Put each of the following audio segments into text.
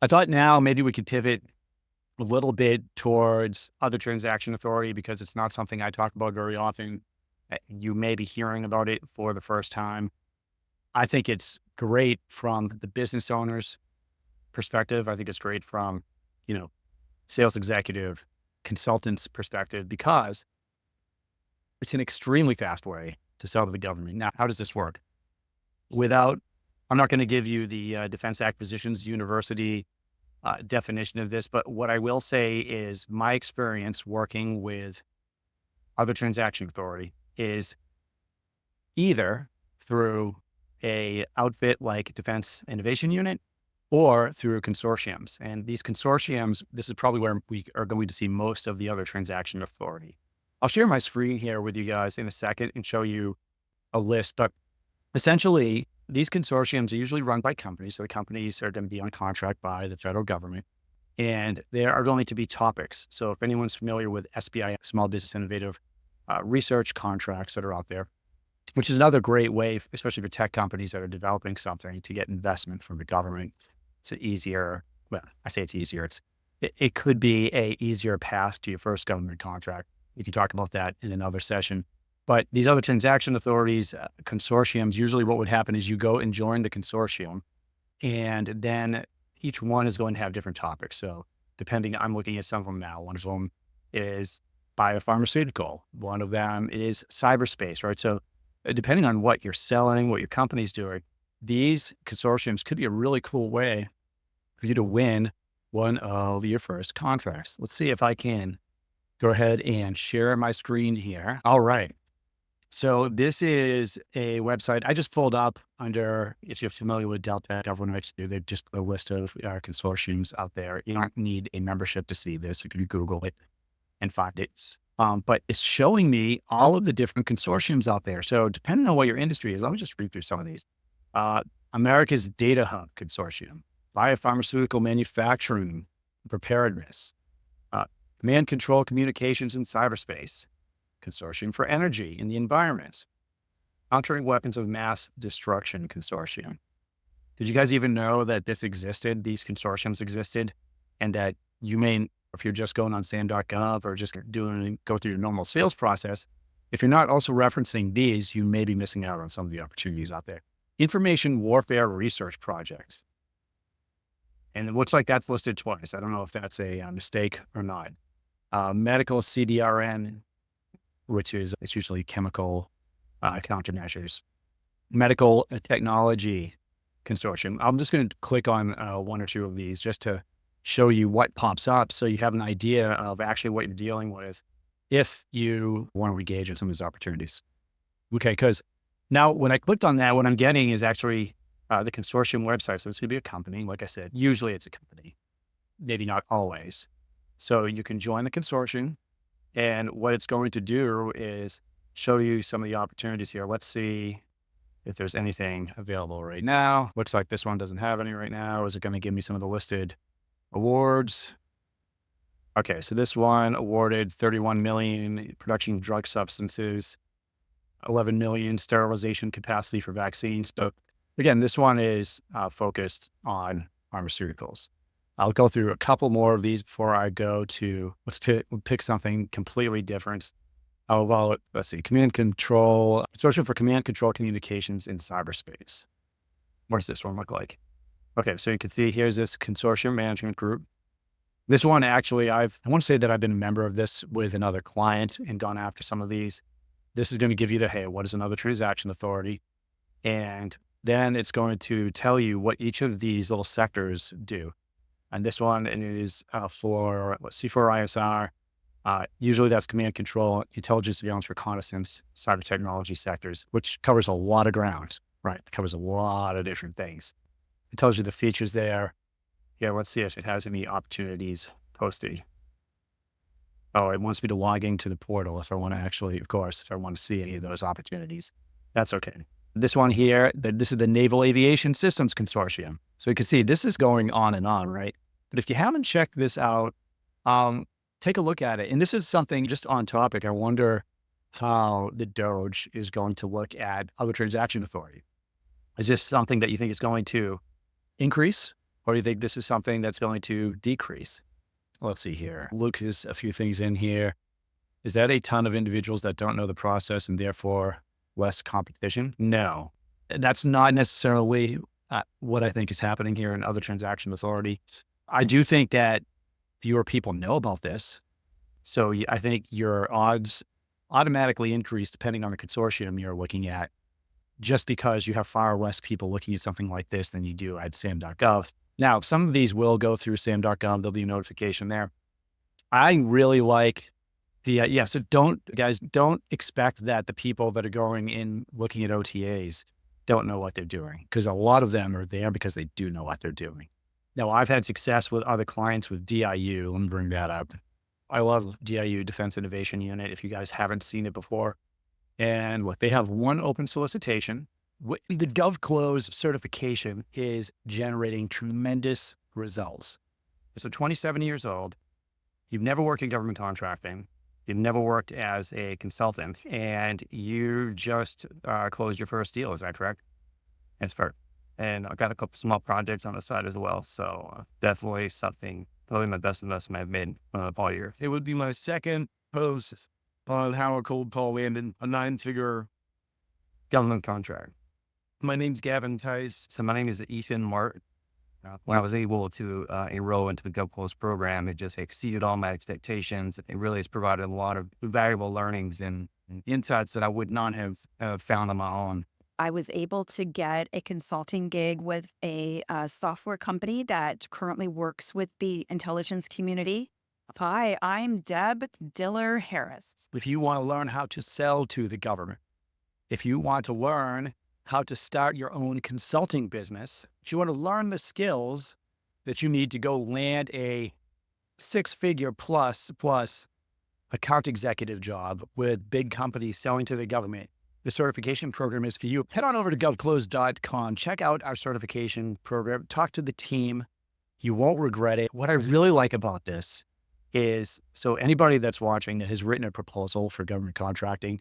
I thought now maybe we could pivot a little bit towards other transaction authority because it's not something I talk about very often. You may be hearing about it for the first time. I think it's great from the business owner's perspective. I think it's great from, you know, sales executive, consultant's perspective because it's an extremely fast way to sell to the government. Now, how does this work? Without, I'm not going to give you the Defense Acquisitions University definition of this, but what I will say is my experience working with other transaction authority is either through a outfit like Defense Innovation Unit or through consortiums. And these consortiums, this is probably where we are going to see most of the other transaction authority. I'll share my screen here with you guys in a second and show you a list, but essentially these consortiums are usually run by companies. So the companies are going to be on contract by the federal government, and there are going to be topics. So if anyone's familiar with SBI, Small Business Innovative research contracts that are out there, which is another great way, especially for tech companies that are developing something, to get investment from the government. It's easier. Well, I say it's easier. It could be a easier path to your first government contract. We can talk about that in another session. But these other transaction authorities, consortiums, usually what would happen is you go and join the consortium, and then each one is going to have different topics. So depending, I'm looking at some of them now. One of them is biopharmaceutical. One of them is cyberspace, right? So depending on what you're selling, what your company's doing, these consortiums could be a really cool way for you to win one of your first contracts. Let's see if I can go ahead and share my screen here. All right. So this is a website I just pulled up under, if you're familiar with Delta Government, they're just a list of consortiums out there. You don't need a membership to see this. You can Google it and find it. But it's showing me all of the different consortiums out there. So depending on what your industry is, let me just read through some of these. America's Data Hub Consortium, Biopharmaceutical Manufacturing Preparedness, Command Control Communications and Cyberspace, Consortium for Energy and the Environment, Countering Weapons of Mass Destruction Consortium. Did you guys even know that this existed, these consortiums existed, and that you may, if you're just going on SAM.gov or just go through your normal sales process, if you're not also referencing these, you may be missing out on some of the opportunities out there. Information Warfare Research Projects. And it looks like that's listed twice. I don't know if that's a mistake or not. Medical CDRN, which is, it's usually chemical countermeasures. Medical Technology Consortium. I'm just going to click on one or two of these just to show you what pops up so you have an idea of actually what you're dealing with if you want to engage in some of these opportunities. Okay, because now when I clicked on that, what I'm getting is actually the consortium website. So it's going to be a company. Like I said, usually it's a company, maybe not always. So you can join the consortium, and what it's going to do is show you some of the opportunities here. Let's see if there's anything available right now. Looks like this one doesn't have any right now. Is it going to give me some of the listed awards? Okay, so this one awarded 31 million production of drug substances, 11 million sterilization capacity for vaccines. So again, this one is focused on pharmaceuticals. I'll go through a couple more of these before I go to, let's pick something completely different. How about, let's see, Command Control, Consortium for Command Control Communications in Cyberspace. What does this one look like? Okay, so you can see here's this consortium management group. This one, actually, I want to say that I've been a member of this with another client and gone after some of these. This is going to give you the, hey, what is another transaction authority? And then it's going to tell you what each of these little sectors do. And this one is for C4ISR. Usually that's command control, intelligence, surveillance, reconnaissance, cyber technology sectors, which covers a lot of ground, right? It covers a lot of different things. It tells you the features there. Yeah, let's see if it has any opportunities posted. Oh, it wants me to log into the portal if I want to actually, of course, if I want to see any of those opportunities. That's okay. This one here, this is the Naval Aviation Systems Consortium. So you can see this is going on and on, right? But if you haven't checked this out, take a look at it. And this is something just on topic. I wonder how the DOGE is going to look at other transaction authority. Is this something that you think is going to increase Or do you think this is something that's going to decrease? Let's see here. Luke has a few things in here. Is that a ton of individuals that don't know the process and therefore less competition? No, that's not necessarily what I think is happening here in other transaction authority. I do think that fewer people know about this. So I think your odds automatically increase depending on the consortium you're looking at, just because you have far less people looking at something like this than you do at SAM.gov. Now, some of these will go through SAM.gov. There'll be a notification there. I really like the, so don't expect that the people that are going in looking at OTAs don't know what they're doing, because a lot of them are there because they do know what they're doing. Now, I've had success with other clients with DIU. Let me bring that up. I love DIU, Defense Innovation Unit, if you guys haven't seen it before. And look, they have one open solicitation. The GovClose certification is generating tremendous results. So 27 years old, you've never worked in government contracting, you've never worked as a consultant, and you just closed your first deal. Is that correct? That's fair. And I've got a couple small projects on the side as well. So definitely something, probably my best investment I've made all year. It would be my second post on how a cold call landed a 9-figure government contract. My name's Gavin Tice. So my name is Ethan Mart. When I was able to enroll into the GovClose program, it just exceeded all my expectations. It really has provided a lot of valuable learnings and insights that I would not have found on my own. I was able to get a consulting gig with a software company that currently works with the intelligence community. Hi, I'm Deb Diller Harris. If you want to learn how to sell to the government, if you want to learn how to start your own consulting business, if you want to learn the skills that you need to go land a 6-figure plus account executive job with big companies selling to the government, the certification program is for you. Head on over to GovClose.com, check out our certification program, talk to the team. You won't regret it. What I really like about this is, so anybody that's watching that has written a proposal for government contracting,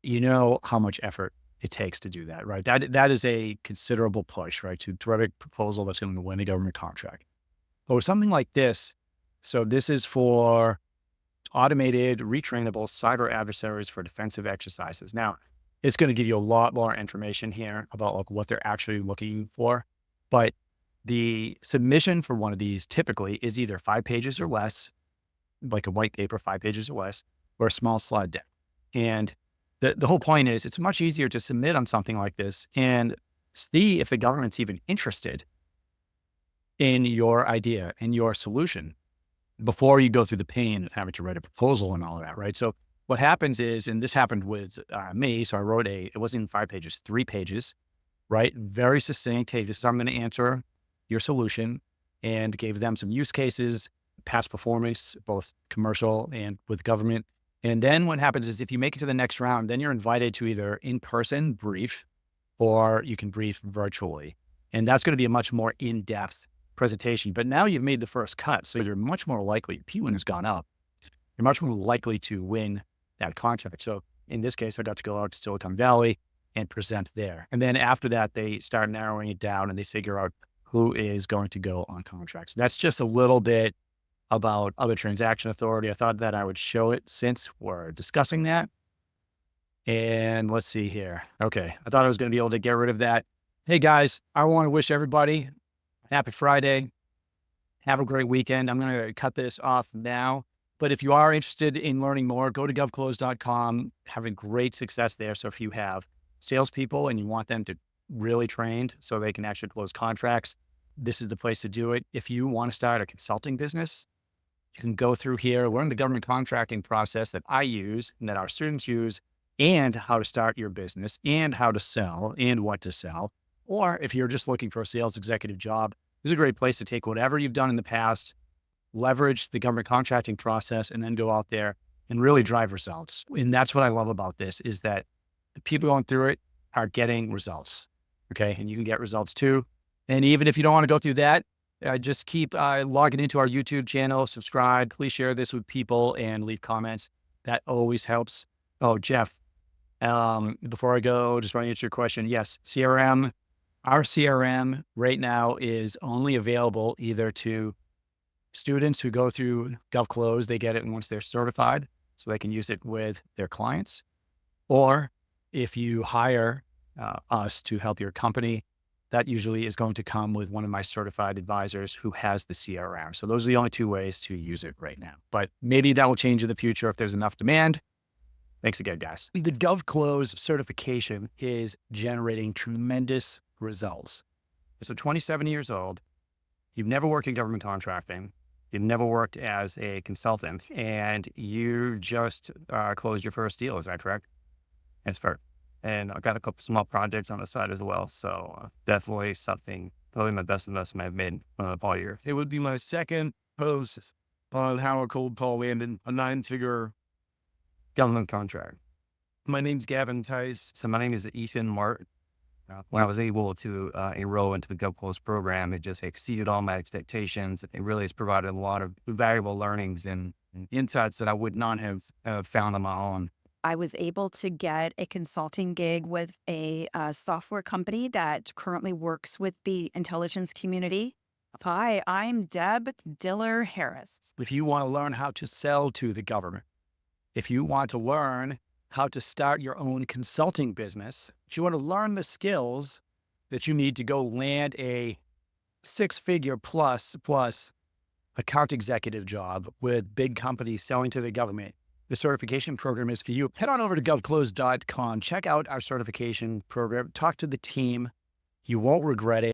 you know how much effort it takes to do that, right? That is a considerable push, right? To write a proposal that's going to win a government contract. But with something like this, so this is for automated, retrainable cyber adversaries for defensive exercises. Now, it's going to give you a lot more information here about like what they're actually looking for. But the submission for one of these typically is either 5 pages or less, like a white paper, 5 pages or less, or a small slide deck. And the whole point is it's much easier to submit on something like this and see if the government's even interested in your idea and your solution before you go through the pain of having to write a proposal and all of that, right? So what happens is, and this happened with me, so I wrote it wasn't 5 pages, 3 pages, right? Very succinct. Hey, this is how I'm going to answer your solution, and gave them some use cases, past performance, both commercial and with government. And then what happens is if you make it to the next round, then you're invited to either in-person brief or you can brief virtually. And that's going to be a much more in-depth presentation. But now you've made the first cut. So you're much more likely, P1 has gone up. You're much more likely to win that contract. So in this case, I got to go out to Silicon Valley and present there. And then after that, they start narrowing it down and they figure out who is going to go on contracts. That's just a little bit about other transaction authority. I thought that I would show it since we're discussing that. And let's see here. Okay. I thought I was going to be able to get rid of that. Hey guys, I want to wish everybody a happy Friday. Have a great weekend. I'm going to cut this off now. But if you are interested in learning more, go to govclose.com, having great success there. So if you have salespeople and you want them to really trained so they can actually close contracts, this is the place to do it. If you want to start a consulting business, you can go through here, learn the government contracting process that I use and that our students use, and how to start your business and how to sell and what to sell. Or if you're just looking for a sales executive job, this is a great place to take whatever you've done in the past, leverage the government contracting process, and then go out there and really drive results. And that's what I love about this, is that the people going through it are getting results. Okay. And you can get results too. And even if you don't want to go through that, just keep logging into our YouTube channel, subscribe, please share this with people and leave comments. That always helps. Oh, Jeff, before I go, just want to answer your question. Yes, CRM Our CRM right now is only available either to students who go through GovClose, they get it once they're certified, so they can use it with their clients. Or if you hire us to help your company, that usually is going to come with one of my certified advisors who has the CRM. So those are the only two ways to use it right now. But maybe that will change in the future if there's enough demand. Thanks again, guys. The GovClose certification is generating tremendous results. So 27 years old, you've never worked in government contracting, you've never worked as a consultant, and you just closed your first deal. Is that correct? That's fair. And I've got a couple small projects on the side as well. So definitely something, probably my best investment I've made all year. It would be my second post on how a cold call landed a 9-figure. Government contract. My name's Gavin Tice. So my name is Ethan Mart. When I was able to enroll into the GovClose program, it just exceeded all my expectations. It really has provided a lot of valuable learnings and insights that I would not have found on my own. I was able to get a consulting gig with a software company that currently works with the intelligence community. Hi, I'm Deb Diller Harris. If you want to learn how to sell to the government, if you want to learn how to start your own consulting business, if you want to learn the skills that you need to go land a 6-figure plus account executive job with big companies selling to the government, the certification program is for you. Head on over to govclose.com. Check out our certification program. Talk to the team. You won't regret it.